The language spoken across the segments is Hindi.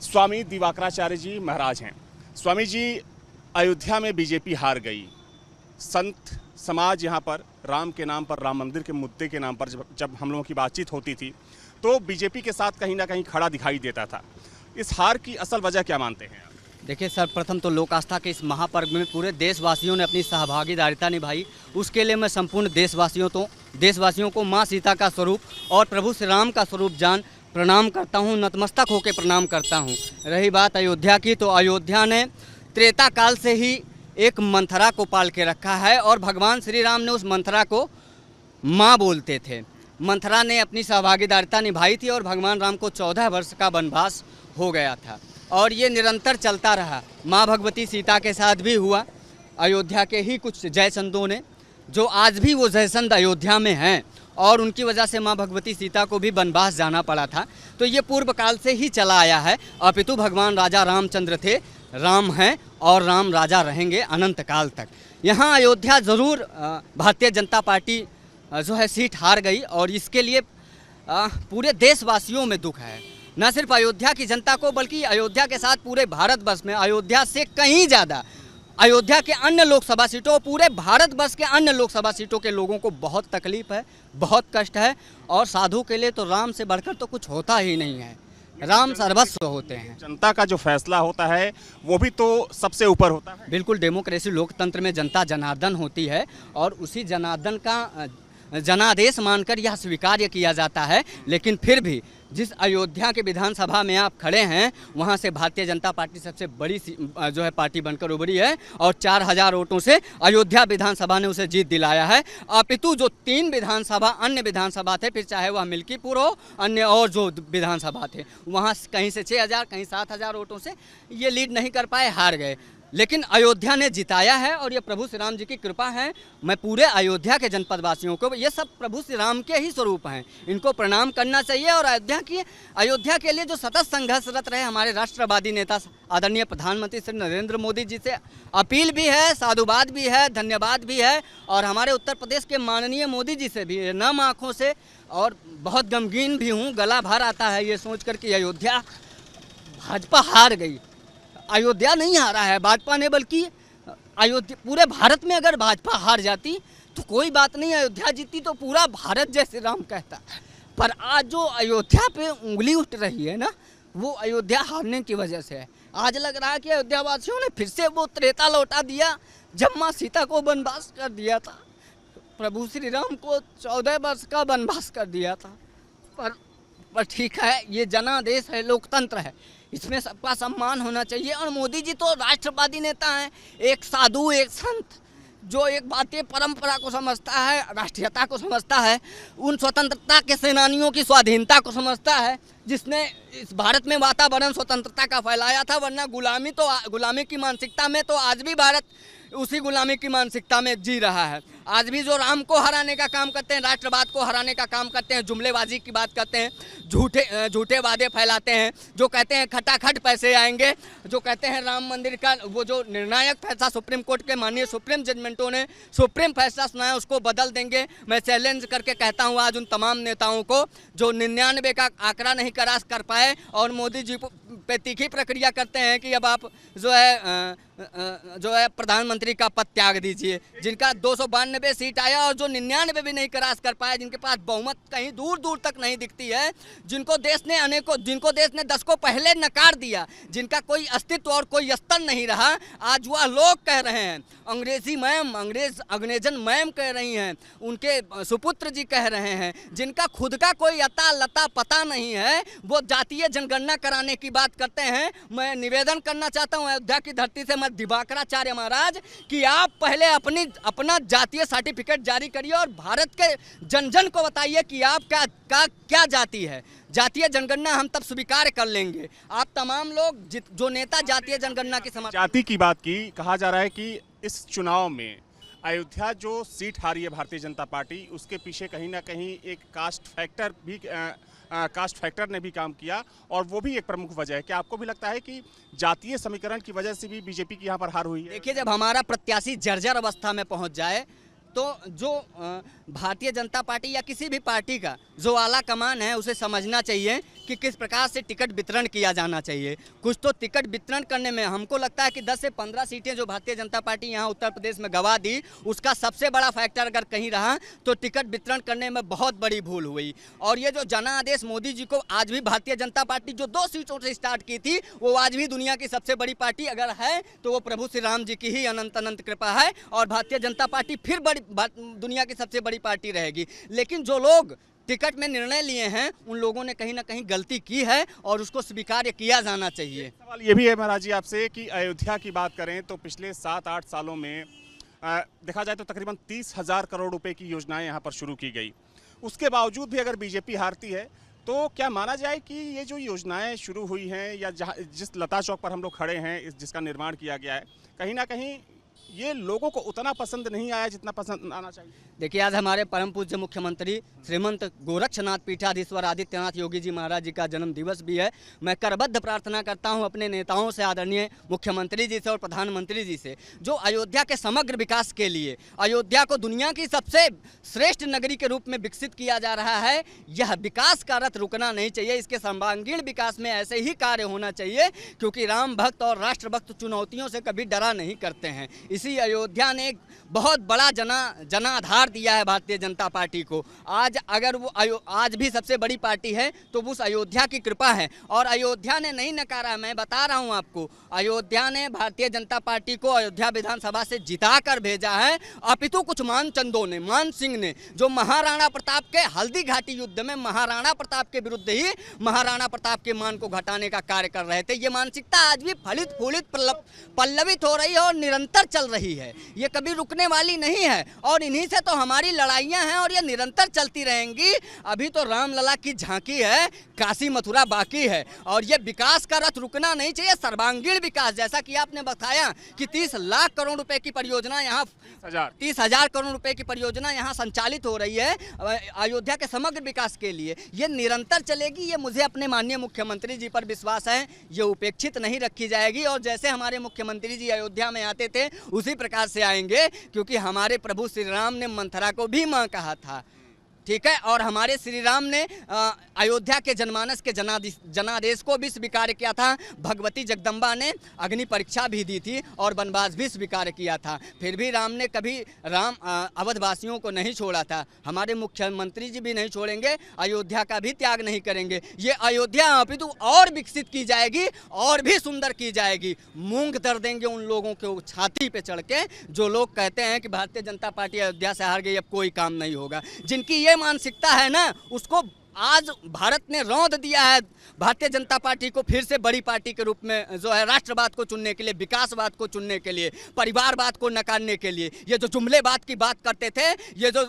स्वामी दिवाकराचार्य जी महाराज हैं। स्वामी जी, अयोध्या में बीजेपी हार गई। संत समाज यहाँ पर राम के नाम पर, राम मंदिर के मुद्दे के नाम पर जब हम लोगों की बातचीत होती थी तो बीजेपी के साथ कहीं ना कहीं खड़ा दिखाई देता था। इस हार की असल वजह क्या मानते हैं आप? देखिए, सर्वप्रथम तो लोक आस्था के इस महापर्व में पूरे देशवासियों ने अपनी सहभागीदारिता निभाई। उसके लिए मैं संपूर्ण देशवासियों को माँ सीता का स्वरूप और प्रभु श्री राम का स्वरूप जान प्रणाम करता हूँ, नतमस्तक होकर प्रणाम करता हूँ। रही बात अयोध्या की, तो अयोध्या ने त्रेता काल से ही एक मंथरा को पाल के रखा है और भगवान श्री राम ने उस मंथरा को माँ बोलते थे। मंथरा ने अपनी सहभागीदारिता निभाई थी और भगवान राम को 14 वर्ष का वनवास हो गया था और ये निरंतर चलता रहा। माँ भगवती सीता के साथ भी हुआ। अयोध्या के ही कुछ जयचंदों ने, जो आज भी वो जयचंद अयोध्या में हैं और उनकी वजह से माँ भगवती सीता को भी वनवास जाना पड़ा था, तो ये पूर्व काल से ही चला आया है। अपितु भगवान राजा रामचंद्र थे, राम हैं और राम राजा रहेंगे अनंत काल तक। यहाँ अयोध्या ज़रूर भारतीय जनता पार्टी जो है सीट हार गई और इसके लिए पूरे देशवासियों में दुख है। न सिर्फ अयोध्या की जनता को बल्कि अयोध्या के साथ पूरे भारतवर्ष में, अयोध्या से कहीं ज़्यादा अयोध्या के अन्य लोकसभा सीटों, पूरे भारतवर्ष के अन्य लोकसभा सीटों के लोगों को बहुत तकलीफ है, बहुत कष्ट है। और साधु के लिए तो राम से बढ़कर तो कुछ होता ही नहीं है। राम सर्वस्व होते हैं। जनता का जो फैसला होता है वो भी तो सबसे ऊपर होता है। बिल्कुल, डेमोक्रेसी लोकतंत्र में जनता जनार्दन होती है और उसी जनार्दन का जनादेश मानकर यह स्वीकार्य किया जाता है। लेकिन फिर भी जिस अयोध्या के विधानसभा में आप खड़े हैं, वहां से भारतीय जनता पार्टी सबसे बड़ी जो है पार्टी बनकर उभरी है और 4000 वोटों से अयोध्या विधानसभा ने उसे जीत दिलाया है। अपितु जो 3 विधानसभा अन्य विधानसभा थे, फिर चाहे वह मिल्कीपुर हो, अन्य और जो विधानसभा थे, वहाँ कहीं से 6000 कहीं 7000 वोटों से ये लीड नहीं कर पाए, हार गए। लेकिन अयोध्या ने जिताया है और ये प्रभु श्री राम जी की कृपा है। मैं पूरे अयोध्या के जनपद वासियों को, ये सब प्रभु श्री राम के ही स्वरूप हैं, इनको प्रणाम करना चाहिए। और अयोध्या के लिए जो सतत संघर्षरत रहे हमारे राष्ट्रवादी नेता आदरणीय प्रधानमंत्री श्री नरेंद्र मोदी जी से अपील भी है, साधुवाद भी है, धन्यवाद भी है। और हमारे उत्तर प्रदेश के माननीय मोदी जी से भी नम आँखों से और बहुत गमगीन भी हूँ, गला भर आता है ये सोच कर कि अयोध्या भाजपा हार गई। अयोध्या नहीं हारा है भाजपा ने, बल्कि अयोध्या पूरे भारत में अगर भाजपा हार जाती तो कोई बात नहीं, अयोध्या जीती तो पूरा भारत जय श्री राम कहता। पर आज जो अयोध्या पे उंगली उठ रही है ना, वो अयोध्या हारने की वजह से है। आज लग रहा है कि अयोध्या वासियों ने फिर से वो त्रेता लौटा दिया जब माँ सीता को वनवास कर दिया था, प्रभु श्री राम को 14 वर्ष का वनवास कर दिया था। पर ठीक है, ये जनादेश है, लोकतंत्र है, इसमें सबका सम्मान होना चाहिए। और मोदी जी तो राष्ट्रवादी नेता हैं, एक साधु, एक संत, जो एक भारतीय परंपरा को समझता है, राष्ट्रीयता को समझता है, उन स्वतंत्रता के सेनानियों की स्वाधीनता को समझता है, जिसने इस भारत में वातावरण स्वतंत्रता का फैलाया था। वरना गुलामी की मानसिकता में तो आज भी भारत उसी गुलामी की मानसिकता में जी रहा है। आज भी जो राम को हराने का काम करते हैं, राष्ट्रवाद को हराने का काम करते हैं, जुमलेबाजी की बात करते हैं, झूठे वादे फैलाते हैं, जो कहते हैं खटाखट पैसे आएंगे, जो कहते हैं राम मंदिर का वो जो निर्णायक फैसला सुप्रीम कोर्ट के माननीय सुप्रीम जजमेंटों ने सुप्रीम फैसला सुनाया उसको बदल देंगे। मैं चैलेंज करके कहता हूँ आज उन तमाम नेताओं को जो 99 का आंकड़ा नहीं क्रॉस कर पाए और मोदी जी पे तीखी प्रक्रिया करते हैं कि अब आप जो है प्रधानमंत्री का पद त्याग दीजिए, जिनका 292 सीट आया और जो 99 भी नहीं क्रॉस कर पाया, जिनके पास बहुमत कहीं दूर दूर तक नहीं दिखती है, जिनको देश ने 10 को पहले नकार दिया, जिनका कोई अस्तित्व और कोई स्तर नहीं रहा, आज वह लोग कह रहे हैं, अंग्रेजन मैम कह रही हैं, उनके सुपुत्र जी कह रहे हैं, जिनका खुद का कोई अता लता पता नहीं है, वो जातीय जनगणना कराने की बात करते हैं। मैं निवेदन करना चाहता हूँ अयोध्या की धरती से दिवाकराचार्य महाराज कि आप पहले अपना जातीय सर्टिफिकेट जारी करिए और भारत के जन जन को बताइए कि आप क्या जाति है। जातीय जनगणना हम तब स्वीकार कर लेंगे। आप तमाम लोग जो नेता जातीय जनगणना की जाति की बात की, कहा जा रहा है कि इस चुनाव में अयोध्या जो सीट हारी है भारतीय जनता पार्टी, उसके पीछे कहीं ना कहीं एक कास्ट फैक्टर ने भी काम किया और वो भी एक प्रमुख वजह है। क्या आपको भी लगता है कि जातीय समीकरण की वजह से भी बीजेपी की यहाँ पर हार हुई है? देखिए, जब हमारा प्रत्याशी जर्जर अवस्था में पहुँच जाए तो जो भारतीय जनता पार्टी या किसी भी पार्टी का जो आला कमान है उसे समझना चाहिए कि किस प्रकार से टिकट वितरण किया जाना चाहिए। कुछ तो टिकट वितरण करने में हमको लगता है कि 10 से 15 सीटें जो भारतीय जनता पार्टी यहाँ उत्तर प्रदेश में गंवा दी, उसका सबसे बड़ा फैक्टर अगर कहीं रहा तो टिकट वितरण करने में बहुत बड़ी भूल हुई। और ये जो जनादेश मोदी जी को आज भी भारतीय जनता पार्टी जो 2 सीटों से स्टार्ट की थी, वो आज भी दुनिया की सबसे बड़ी पार्टी अगर है तो वो प्रभु श्री राम जी की ही अनंत अनंत कृपा है, और भारतीय जनता पार्टी फिर दुनिया की सबसे बड़ी पार्टी रहेगी। लेकिन जो लोग टिकट में निर्णय लिए हैं उन लोगों ने कहीं ना कहीं गलती की है और उसको स्वीकार किया जाना चाहिए। सवाल ये भी है महाराज जी आपसे कि अयोध्या की बात करें तो पिछले 7-8 सालों में देखा जाए तो तकरीबन 30,000 करोड़ रुपए की योजनाएं यहाँ पर शुरू की गई। उसके बावजूद भी अगर बीजेपी हारती है तो क्या माना जाए कि ये जो योजनाएं शुरू हुई हैं या जिस लता चौक पर हम लोग खड़े हैं जिसका निर्माण किया गया है, कहीं ना कहीं ये लोगों को उतना पसंद नहीं आया जितना पसंद आना चाहिए? देखिए, आज हमारे परम पूज्य मुख्यमंत्री श्रीमंत गोरक्षनाथ पीठाधीश्वर आदित्यनाथ योगी जी महाराज जी का जन्म दिवस भी है। मैं करबद्ध प्रार्थना करता हूं अपने नेताओं से, आदरणीय मुख्यमंत्री जी से और प्रधानमंत्री जी से, जो अयोध्या के समग्र विकास के लिए अयोध्या को दुनिया की सबसे श्रेष्ठ नगरी के रूप में विकसित किया जा रहा है, यह विकास का रथ रुकना नहीं चाहिए। इसके सर्वांगीण विकास में ऐसे ही कार्य होना चाहिए, क्योंकि राम भक्त और राष्ट्र भक्त चुनौतियों से कभी डरा नहीं करते हैं। इसी अयोध्या ने एक बहुत बड़ा जनाधार दिया है भारतीय जनता पार्टी को। आज अगर वो आज भी सबसे बड़ी पार्टी है तो उस अयोध्या की कृपा है, और अयोध्या ने नहीं नकारा। मैं बता रहा हूं आपको, अयोध्या ने भारतीय जनता पार्टी को अयोध्या विधानसभा से जिता कर भेजा है। अपितु कुछ मानचंदों ने, मान सिंह ने, जो महाराणा प्रताप के हल्दी घाटी युद्ध में महाराणा प्रताप के विरुद्ध ही महाराणा प्रताप के मान को घटाने का कार्य कर रहे थे, ये मानसिकता आज भी फलित फूलित पल्लवित हो रही है और निरंतर चल रही है। ये कभी रुकने वाली नहीं है और इन्हीं से तो हमारी लड़ाइयां हैं और ये निरंतर चलती रहेंगी। अभी तो रामलला की झांकी है, काशी मथुरा बाकी है, और ये विकास का रथ रुकना नहीं चाहिए। सर्वांगीण विकास, जैसा कि आपने बताया कि 30 लाख करोड़ रुपए की परियोजना यहाँ 30,000 करोड़ रुपए की परियोजना यहाँ संचालित हो रही है अयोध्या के समग्र विकास के लिए। ये निरंतर चलेगी, ये मुझे अपने माननीय मुख्यमंत्री जी पर विश्वास है, ये उपेक्षित नहीं रखी जाएगी। और जैसे हमारे मुख्यमंत्री जी अयोध्या में आते थे उसी प्रकार से आएंगे, क्योंकि हमारे प्रभु श्री राम ने मंथरा को भी मां कहा था, ठीक है। और हमारे श्री राम ने अयोध्या के जनमानस के जनादेश को भी स्वीकार किया था। भगवती जगदम्बा ने अग्नि परीक्षा भी दी थी और वनवास भी स्वीकार किया था। फिर भी राम ने कभी अवधवासियों को नहीं छोड़ा था। हमारे मुख्यमंत्री जी भी नहीं छोड़ेंगे, अयोध्या का भी त्याग नहीं करेंगे। ये अयोध्या अपितु और विकसित की जाएगी और भी सुंदर की जाएगी। मूंग दर देंगे उन लोगों के छाती पे चढ़ के जो लोग कहते हैं कि भारतीय जनता पार्टी अयोध्या से हार गई, अब कोई काम नहीं होगा। जिनकी ये मानसिकता है ना, उसको आज भारत ने रौंद दिया है भारतीय जनता पार्टी को फिर से बड़ी पार्टी के रूप में, जो है राष्ट्रवाद को चुनने के लिए, विकासवाद को चुनने के लिए, परिवारवाद को नकारने के लिए। ये जो जुमलेबाद की बात करते थे, ये जो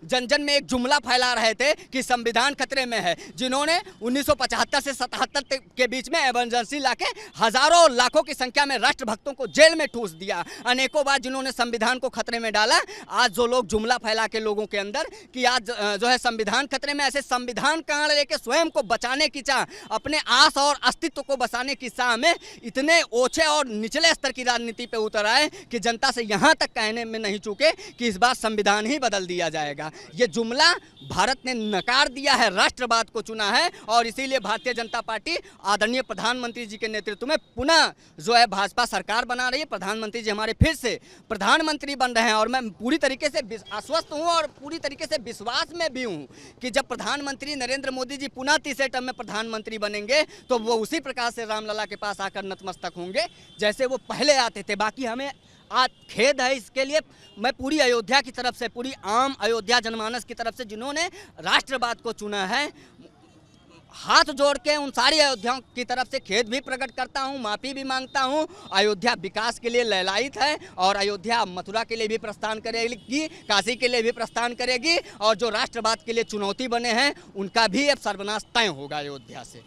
जन जन में एक जुमला फैला रहे थे कि संविधान खतरे में है, जिन्होंने 1975 से 77 के बीच में इमरजेंसी लाके हजारों लाखों की संख्या में राष्ट्रभक्तों को जेल में ठूस दिया, अनेकों बार जिन्होंने संविधान को खतरे में डाला। आज जो लोग जुमला फैला के लोगों के अंदर कि आज जो है संविधान खतरे में, ऐसे संविधान कांड लेके स्वयं को बचाने की चाह, अपने आस और अस्तित्व को बचाने की चाह में इतने ओछे और निचले स्तर की राजनीति पे उतर आए कि जनता से यहां तक कहने में नहीं चूके कि इस बार संविधान ही बदल दिया जाएगा। ये जुमला भारत ने नकार दिया है, राष्ट्रवाद को चुना है, और इसीलिए भारतीय जनता पार्टी आदरणीय प्रधानमंत्री जी के नेतृत्व में पुनः जो है भाजपा सरकार बना रही है। प्रधानमंत्री जी हमारे फिर से प्रधानमंत्री बन रहे हैं, और मैं पूरी तरीके से आश्वस्त हूँ और पूरी तरीके से विश्वास में भी हूँ कि जब प्रधानमंत्री नरेंद्र मोदी जी पुनः तीसरे टर्म में प्रधानमंत्री बनेंगे तो वो उसी प्रकार से रामलला के पास आकर नतमस्तक होंगे जैसे वो पहले आते थे। बाकी हमें आज खेद है इसके लिए। मैं पूरी अयोध्या की तरफ से, पूरी आम अयोध्या जनमानस की तरफ से जिन्होंने राष्ट्रवाद को चुना है, हाथ जोड़ के उन सारी अयोध्याओं की तरफ से खेद भी प्रकट करता हूं, माफ़ी भी मांगता हूं। अयोध्या विकास के लिए ललायित है और अयोध्या मथुरा के लिए भी प्रस्थान करेगी, काशी के लिए भी प्रस्थान करेगी, और जो राष्ट्रवाद के लिए चुनौती बने हैं उनका भी अब सर्वनाश तय होगा अयोध्या से।